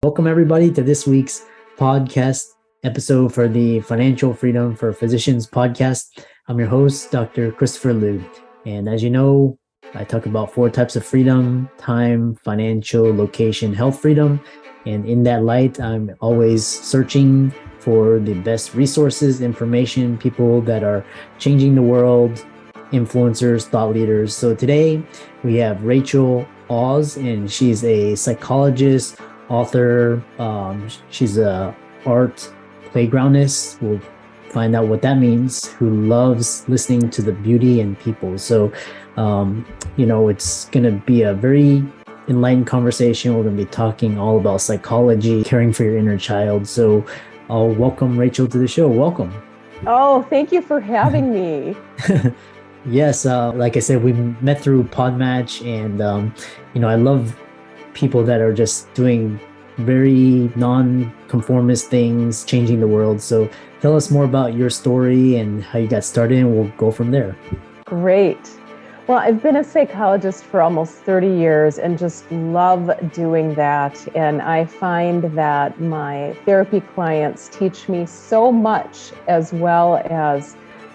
Welcome, everybody, to this week's podcast episode for the Financial Freedom for Physicians podcast. I'm your host, Dr. Christopher Liu. And as you know, I talk about 4 types of freedom: time, financial, location, health freedom. And in that light, I'm always searching for the best resources, information, people that are changing the world, influencers, thought leaders. So today we have Rachel Oz, and she's a psychologist, author. She's a art playgroundist. We'll find out what that means. Who loves listening to the beauty in people. So, it's going to be a very enlightened conversation. We're going to be talking all about psychology, caring for your inner child. So, I'll welcome Rachel to the show. Welcome. Oh, thank you for having me. Yes, like I said, we met through Podmatch, and I love people that are just doing very non-conformist things, changing the world. So tell us more about your story and how you got started, and we'll go from there. Great. Well, I've been a psychologist for almost 30 years and just love doing that. And I find that my therapy clients teach me so much, as well as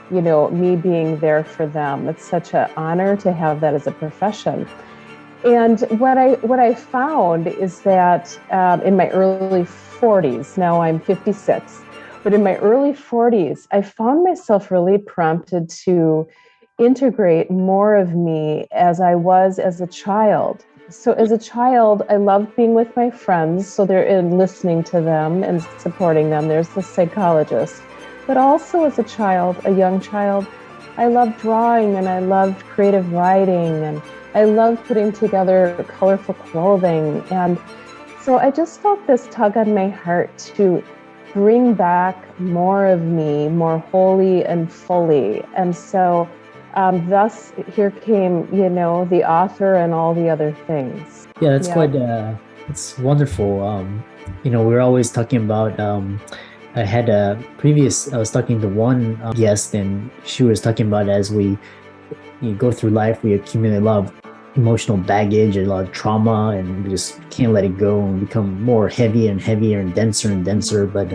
me being there for them. It's such an honor to have that as a profession. And what I found is that in my early 40s, now I'm 56, but in my early 40s, I found myself really prompted to integrate more of me as I was as a child. So as a child, I loved being with my friends, so they're in listening to them and supporting them. There's the psychologist. But also as a young child, I loved drawing and I loved creative writing and I loved putting together colorful clothing. And so I just felt this tug on my heart to bring back more of me, more wholly and fully. And so thus here came, the author and all the other things. Yeah, that's quite, it's wonderful. We're always talking about, I was talking to one guest, and she was talking about as you go through life, we accumulate a lot of emotional baggage, a lot of trauma, and we just can't let it go and become more heavier and heavier and denser. But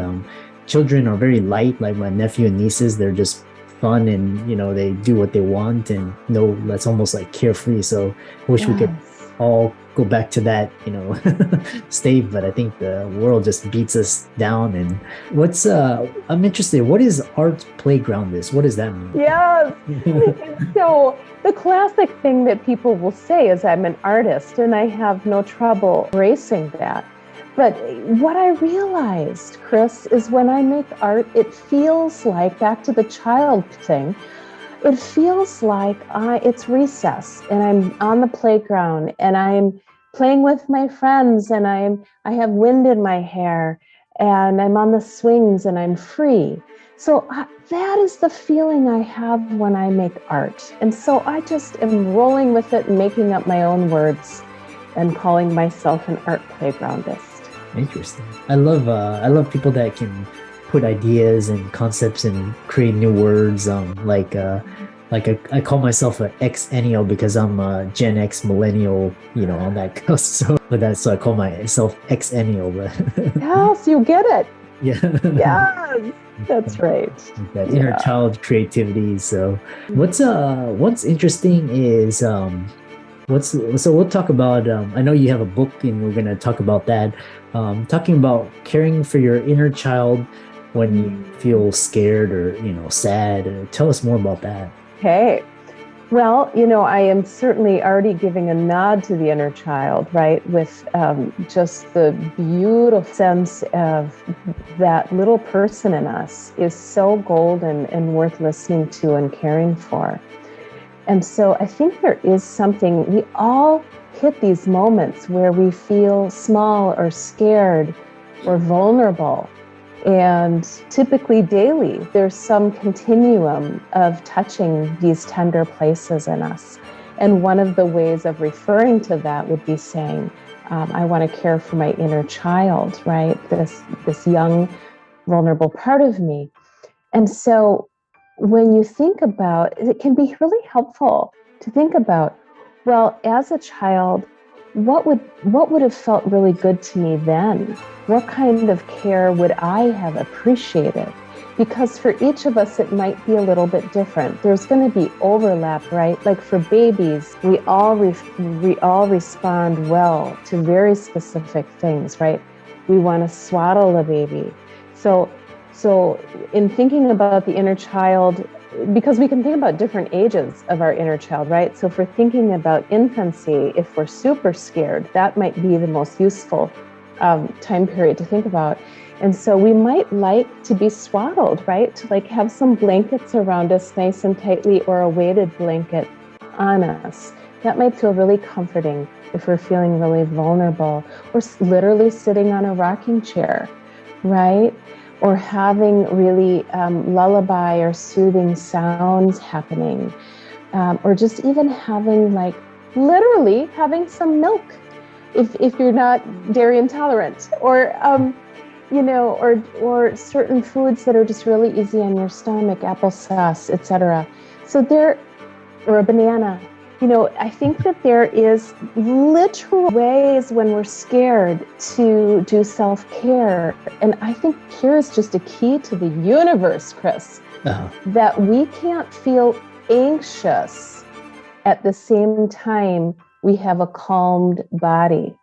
children are very light, like my nephew and nieces. They're just fun, and they do what they want, and that's almost like carefree. So I wish we could all go back to that state, but I think the world just beats us down. And I'm interested, what is art playgroundist? What does that mean? Yes. So the classic thing that people will say is I'm an artist, and I have no trouble embracing that. But what I realized, Chris, is when I make art, it feels like, back to the child thing, it feels like it's recess and I'm on the playground and I'm playing with my friends and I have wind in my hair and I'm on the swings and I'm free. So that is the feeling I have when I make art. And so I just am rolling with it and making up my own words and calling myself an art playgroundist. Interesting. I love people that can put ideas and concepts and create new words. I call myself an Xennial because I'm a Gen X millennial, on that coast. So I call myself Xennial. But yes, you get it. Yeah. Yes, that's right. That inner child creativity. So what's interesting is so we'll talk about, I know you have a book and we're going to talk about that, talking about caring for your inner child when you feel scared or, sad. Tell us more about that. Okay. Well, I am certainly already giving a nod to the inner child, right? With just the beautiful sense of that little person in us is so golden and worth listening to and caring for. And so I think there is something, we all hit these moments where we feel small or scared or vulnerable. And typically daily, there's some continuum of touching these tender places in us. And one of the ways of referring to that would be saying, I want to care for my inner child, right? This young, vulnerable part of me. And so when you think about it, can be really helpful to think about, well, as a child, what would have felt really good to me then? What kind of care would I have appreciated? Because for each of us, it might be a little bit different. There's going to be overlap, right? Like for babies, we all respond well to very specific things, right? We want to swaddle a baby. So in thinking about the inner child, because we can think about different ages of our inner child, right? So if we're thinking about infancy, if we're super scared, that might be the most useful time period to think about. And so we might like to be swaddled, right? To like have some blankets around us nice and tightly, or a weighted blanket on us. That might feel really comforting if we're feeling really vulnerable, or literally sitting on a rocking chair, right? Or having really lullaby or soothing sounds happening, or just even having literally having some milk if you're not dairy intolerant, or or certain foods that are just really easy on your stomach, applesauce, etc. Or a banana. I think that there is literal ways when we're scared to do self-care. And I think here is just a key to the universe, Chris, that we can't feel anxious at the same time we have a calmed body.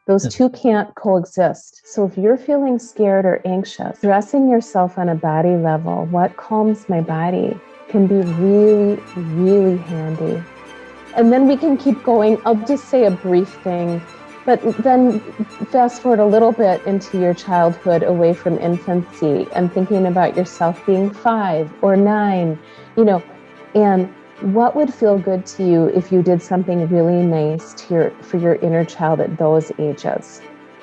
Those two can't coexist. So if you're feeling scared or anxious, dressing yourself on a body level, what calms my body, can be really, really handy. And then we can keep going. I'll just say a brief thing, but then fast forward a little bit into your childhood, away from infancy, and thinking about yourself being 5 or 9, and what would feel good to you if you did something really nice for your inner child at those ages?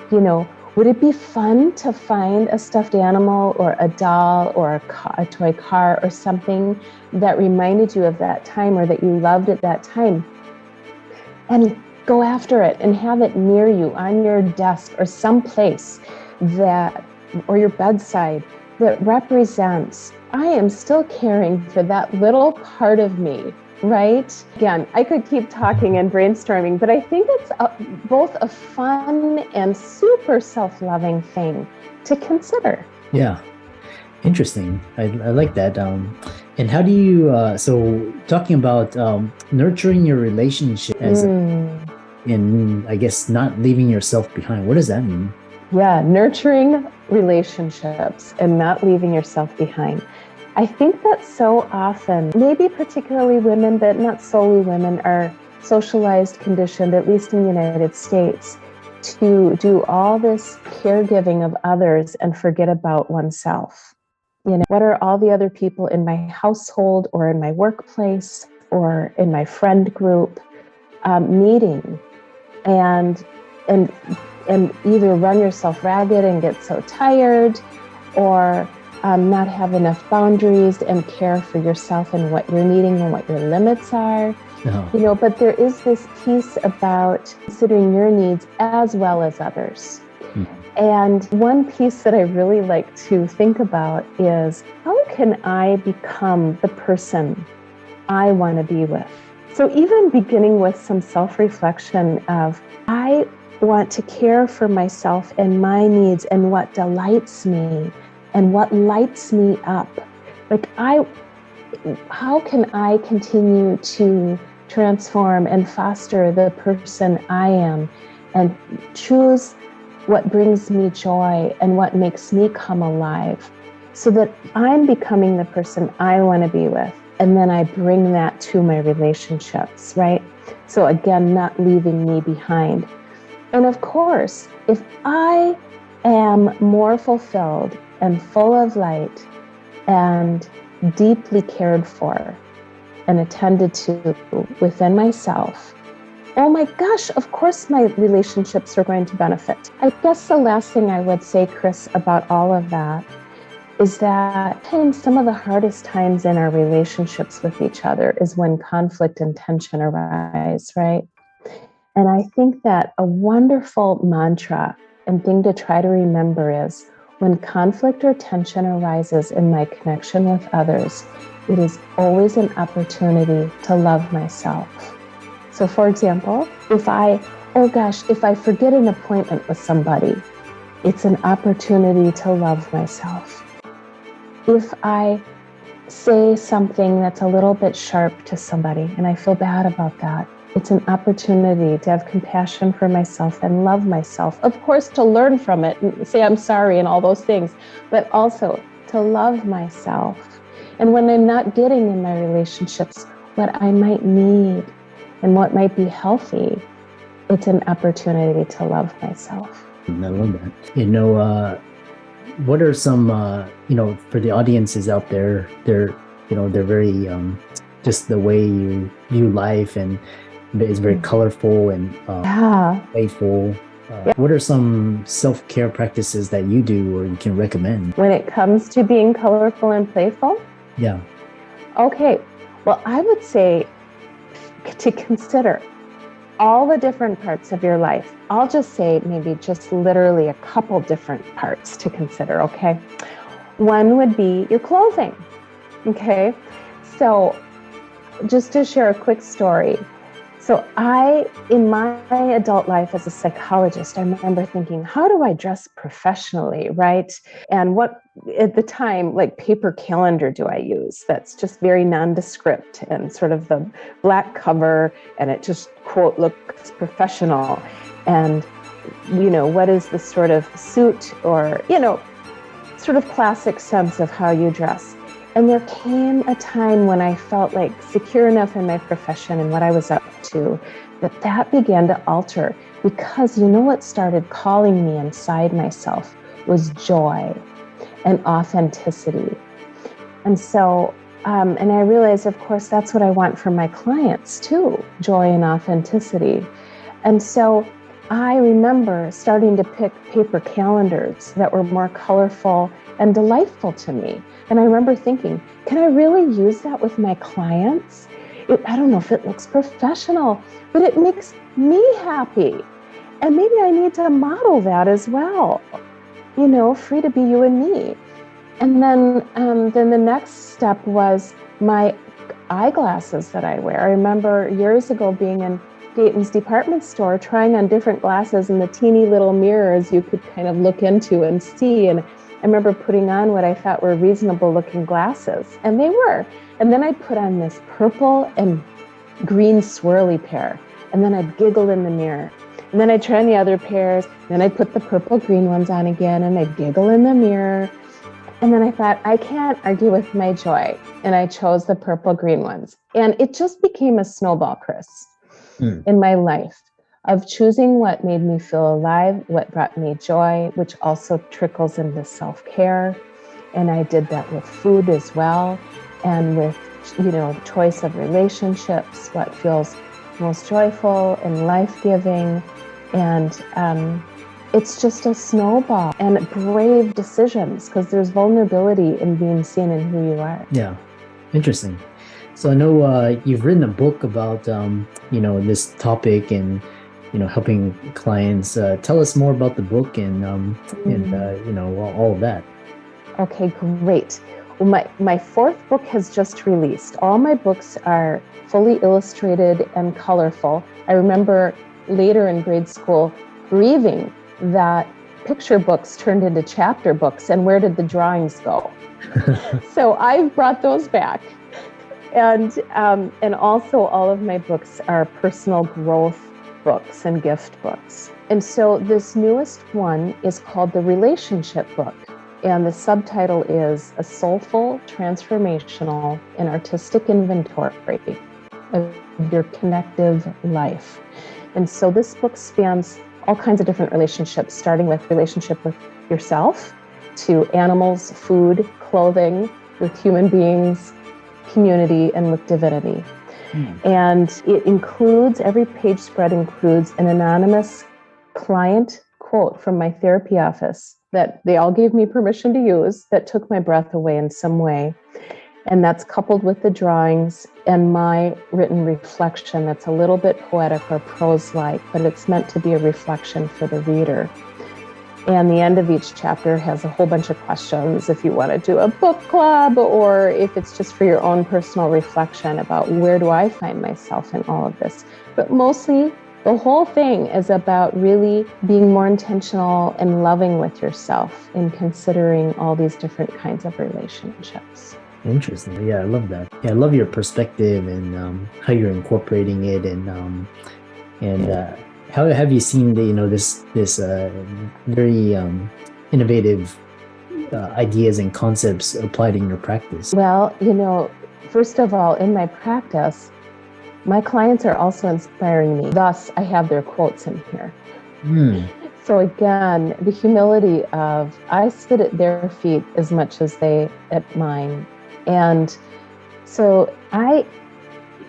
Would it be fun to find a stuffed animal or a doll or a toy car or something that reminded you of that time, or that you loved at that time, and go after it and have it near you on your desk or someplace or your bedside, that represents, I am still caring for that little part of me, right? Again, I could keep talking and brainstorming, but I think it's both a fun and super self-loving thing to consider. Yeah. Interesting. I like that. And how do you, so talking about nurturing your relationship in, I guess, not leaving yourself behind, what does that mean? Yeah, nurturing relationships and not leaving yourself behind. I think that so often, maybe particularly women, but not solely women, are socialized, conditioned, at least in the United States, to do all this caregiving of others and forget about oneself. What are all the other people in my household or in my workplace or in my friend group needing? And either run yourself ragged and get so tired, or not have enough boundaries and care for yourself and what you're needing and what your limits are. No. But there is this piece about considering your needs as well as others. And one piece that I really like to think about is, how can I become the person I want to be with? So even beginning with some self-reflection of, I want to care for myself and my needs and what delights me and what lights me up. How can I continue to transform and foster the person I am, and choose what brings me joy and what makes me come alive, so that I'm becoming the person I want to be with. And then I bring that to my relationships, right? So again, not leaving me behind. And of course, if I am more fulfilled and full of light and deeply cared for and attended to within myself, oh my gosh, of course my relationships are going to benefit. I guess the last thing I would say, Chris, about all of that is that some of the hardest times in our relationships with each other is when conflict and tension arise, right? And I think that a wonderful mantra and thing to try to remember is, when conflict or tension arises in my connection with others, it is always an opportunity to love myself. So for example, if I oh gosh, if I forget an appointment with somebody, it's an opportunity to love myself. If I say something that's a little bit sharp to somebody and I feel bad about that, it's an opportunity to have compassion for myself and love myself. Of course, to learn from it and say I'm sorry and all those things, but also to love myself. And when I'm not getting in my relationships what I might need and what might be healthy, it's an opportunity to love myself. I love that. What are some, for the audiences out there, they're very, just the way you view life and it's very colorful and playful. What are some self-care practices that you do or you can recommend? When it comes to being colorful and playful? Yeah. Okay. Well, I would say to consider all the different parts of your life. I'll just say maybe just literally a couple different parts to consider, okay? One would be your clothing, okay? So just to share a quick story. So in my adult life as a psychologist, I remember thinking, how do I dress professionally, right? And what, at the time, like paper calendar do I use that's just very nondescript and sort of the black cover and it just, quote, looks professional. And, what is the sort of suit or, sort of classic sense of how you dress. And there came a time when I felt like secure enough in my profession and what I was up to that began to alter because what started calling me inside myself was joy and authenticity. And so, and I realized, of course, that's what I want for my clients too, joy and authenticity. And so I remember starting to pick paper calendars that were more colorful and delightful to me. And I remember thinking, can I really use that with my clients? I don't know if it looks professional, but it makes me happy. And maybe I need to model that as well. Free to be you and me. And then the next step was my eyeglasses that I wear. I remember years ago being in Dayton's department store, trying on different glasses in the teeny little mirrors you could kind of look into and see. And I remember putting on what I thought were reasonable looking glasses, and they were. And then I'd put on this purple and green swirly pair, and then I'd giggle in the mirror. And then I'd try on the other pairs, then I'd put the purple green ones on again, and I'd giggle in the mirror. And then I thought, I can't argue with my joy. And I chose the purple green ones. And it just became a snowball, Chris, in my life of choosing what made me feel alive, what brought me joy, which also trickles into self-care. And I did that with food as well. And with, choice of relationships, what feels most joyful and life-giving. And it's just a snowball and brave decisions because there's vulnerability in being seen in who you are. Yeah. Interesting. So I know you've written a book about, this topic and, helping clients. Tell us more about the book and all of that. Okay, great. Well, my fourth book has just released. All my books are fully illustrated and colorful. I remember later in grade school grieving that picture books turned into chapter books and where did the drawings go? So I've brought those back. And also all of my books are personal growth books and gift books. And so this newest one is called The Relationship Book. And the subtitle is A Soulful, Transformational, and Artistic Inventory of Your Connective Life. And so this book spans all kinds of different relationships, starting with relationship with yourself, to animals, food, clothing, with human beings, community, and with divinity. And it includes, every page spread includes an anonymous client quote from my therapy office that they all gave me permission to use that took my breath away in some way. And that's coupled with the drawings and my written reflection that's a little bit poetic or prose-like, but it's meant to be a reflection for the reader. And the end of each chapter has a whole bunch of questions if you want to do a book club or if it's just for your own personal reflection about where do I find myself in all of this. But mostly The whole thing is about really being more intentional and loving with yourself and considering all these different kinds of relationships. Interesting. Yeah, I love that. Yeah, I love your perspective and how you're incorporating it, and how have you seen this very innovative ideas and concepts applied in your practice? Well, first of all, in my practice, my clients are also inspiring me. Thus, I have their quotes in here. Hmm. So again, the humility of I sit at their feet as much as they at mine. And so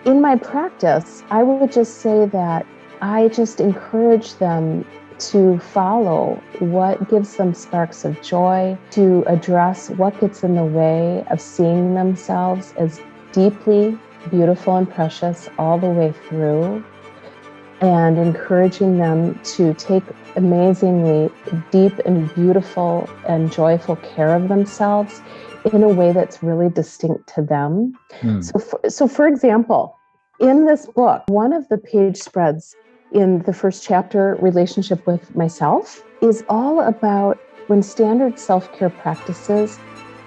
in my practice, I would just say that I just encourage them to follow what gives them sparks of joy, to address what gets in the way of seeing themselves as deeply beautiful and precious all the way through, and encouraging them to take amazingly deep and beautiful and joyful care of themselves in a way that's really distinct to them. So for example, in this book, one of the page spreads in the first chapter, Relationship with Myself, is all about when standard self-care practices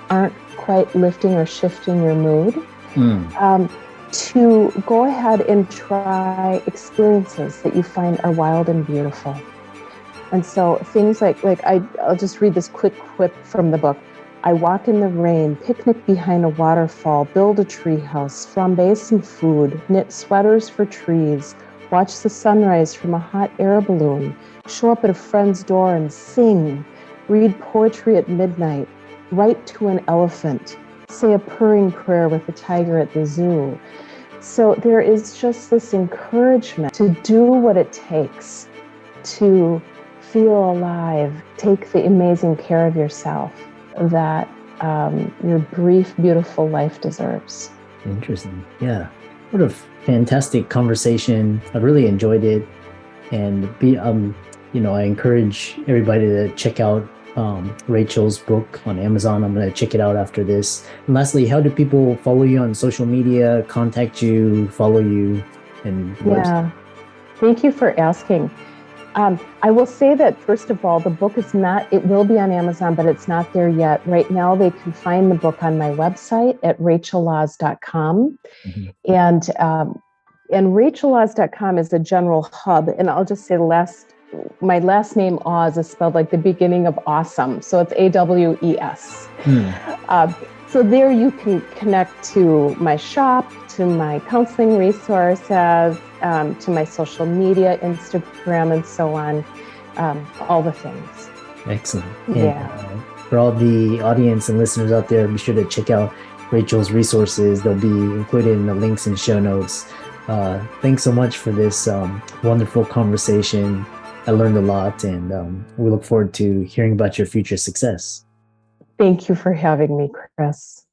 aren't quite lifting or shifting your mood, to go ahead and try experiences that you find are wild and beautiful. And so things like I'll just read this quick quip from the book. I walk in the rain, picnic behind a waterfall, build a tree house, flambe some food, knit sweaters for trees, watch the sunrise from a hot air balloon, show up at a friend's door and sing, read poetry at midnight, write to an elephant, say a purring prayer with a tiger at the zoo. So there is just this encouragement to do what it takes to feel alive, take the amazing care of yourself that your brief, beautiful life deserves. Interesting. Yeah. What a fantastic conversation. I really enjoyed it. And I encourage everybody to check out Rachel's book on Amazon. I'm going to check it out after this. And lastly, how do people follow you on social media, contact you, follow you, and Yeah, thank you for asking. I will say that, first of all, the book it will be on Amazon, but it's not there yet. Right now, they can find the book on my website at rachellaz.com. Mm-hmm. And rachellaz.com is a general hub. And I'll just say my last name, Oz, is spelled like the beginning of awesome. So it's AWES. So there you can connect to my shop, to my counseling resources, to my social media, Instagram, and so on, all the things. Excellent. Yeah. And for all the audience and listeners out there, be sure to check out Rachel's resources. They'll be included in the links and show notes. Thanks so much for this wonderful conversation. I learned a lot, and we look forward to hearing about your future success. Thank you for having me, Chris.